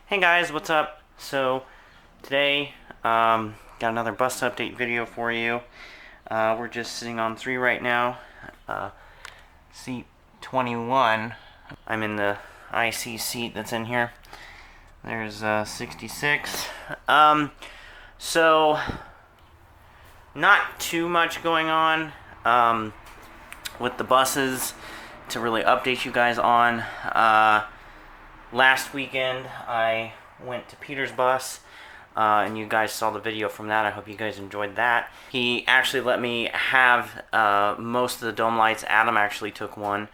Hey guys, what's up? So today, got another bus update video for you. We're just sitting on 3 right now. Seat 21. I'm in the IC seat that's in here. There's 66. So not too much going on with the buses to really update you guys on. Last weekend, I went to Peter's bus, and you guys saw the video from that. I hope you guys enjoyed that. He actually let me have most of the dome lights. Adam actually took one,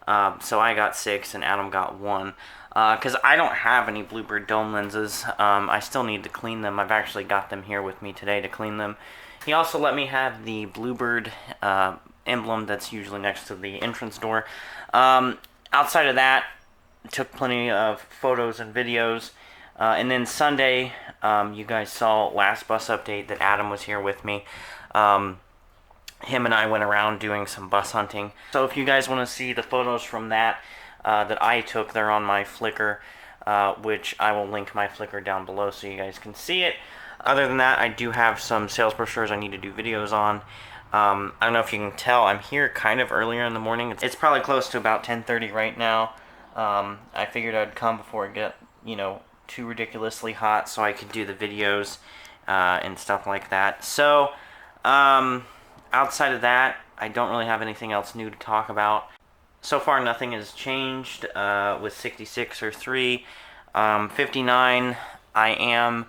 so I got 6 and Adam got 1. Because I don't have any Bluebird dome lenses. I still need to clean them. I've actually got them here with me today to clean them. He also let me have the Bluebird emblem that's usually next to the entrance door. Outside of that, took plenty of photos and videos, and then Sunday, you guys saw last bus update that Adam was here with me. Him and I went around doing some bus hunting. So if you guys want to see the photos from that that I took, they're on my Flickr, which I will link my Flickr down below so you guys can see it. Other than that, I do have some sales brochures I need to do videos on. I don't know if you can tell, I'm here kind of earlier in the morning. It's probably close to about 10:30 right now. I figured I'd come before it get, too ridiculously hot so I could do the videos and stuff like that. So, outside of that, I don't really have anything else new to talk about. So far, nothing has changed with 66 or 3. 59, I am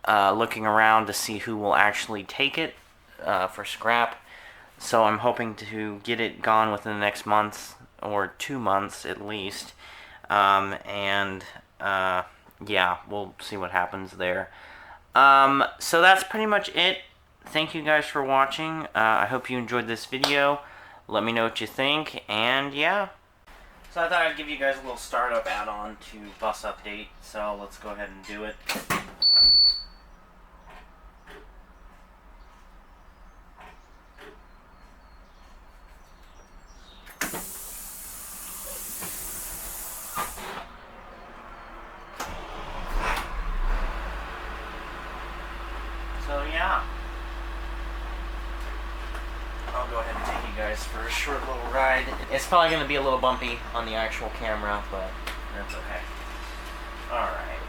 looking around to see who will actually take it for scrap. So I'm hoping to get it gone within the next month or 2 months at least, yeah, we'll see what happens there. So that's pretty much it. Thank you guys for watching. I hope you enjoyed this video. Let me know what you think, and yeah. So I thought I'd give you guys a little startup add-on to bus update, so let's go ahead and do it. So yeah, I'll go ahead and take you guys for a short little ride. It's probably going to be a little bumpy on the actual camera, but that's okay. Alright,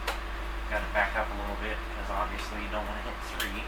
got to back up a little bit because obviously you don't want to hit 3.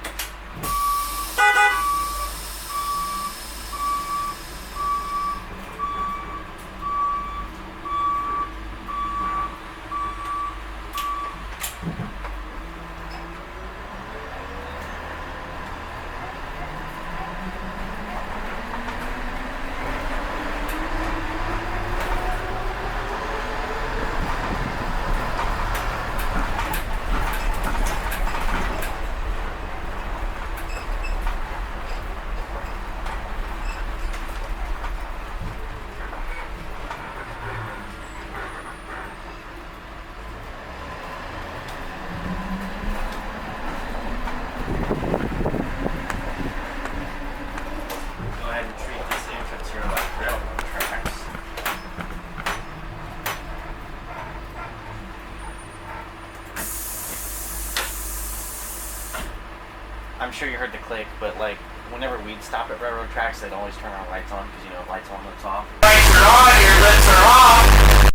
I'm sure you heard the click, but like whenever we'd stop at railroad tracks, they'd always turn our lights on because lights on, lights off. Lights are on, your lights are off.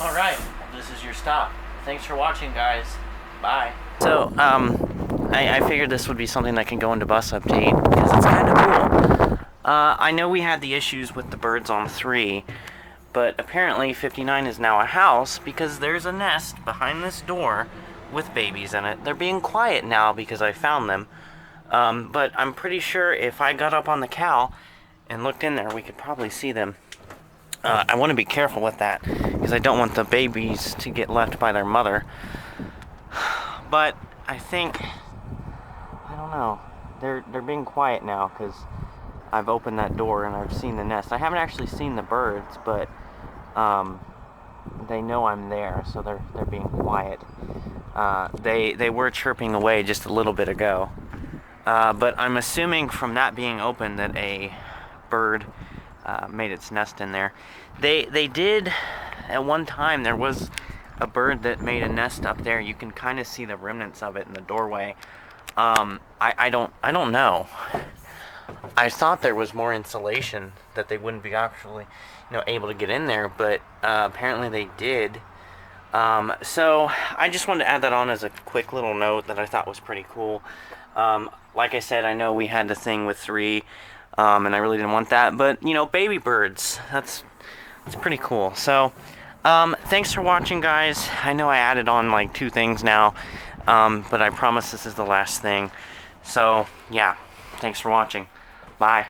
Alright, this is your stop. Thanks for watching, guys. Bye. So, I figured this would be something that can go into bus update, because it's kind of cool. I know we had the issues with the birds on 3, But apparently 59 is now a house because there's a nest behind this door with babies in it. They're being quiet now because I found them. But I'm pretty sure if I got up on the cow and looked in there, we could probably see them. I want to be careful with that because I don't want the babies to get left by their mother. But I think, I don't know, they're being quiet now because I've opened that door and I've seen the nest. I haven't actually seen the birds, but they know I'm there, so they're being quiet. They were chirping away just a little bit ago, but I'm assuming from that being open that a bird made its nest in there. They did at one time. There was a bird that made a nest up there. You can kind of see the remnants of it in the doorway. I don't know. I thought there was more insulation that they wouldn't be actually, able to get in there, but apparently they did. So I just wanted to add that on as a quick little note that I thought was pretty cool. Like I said, I know we had the thing with 3, and I really didn't want that, but baby birds, that's pretty cool. So thanks for watching, guys. I know I added on like 2 things now, but I promise this is the last thing. So yeah, thanks for watching. Bye.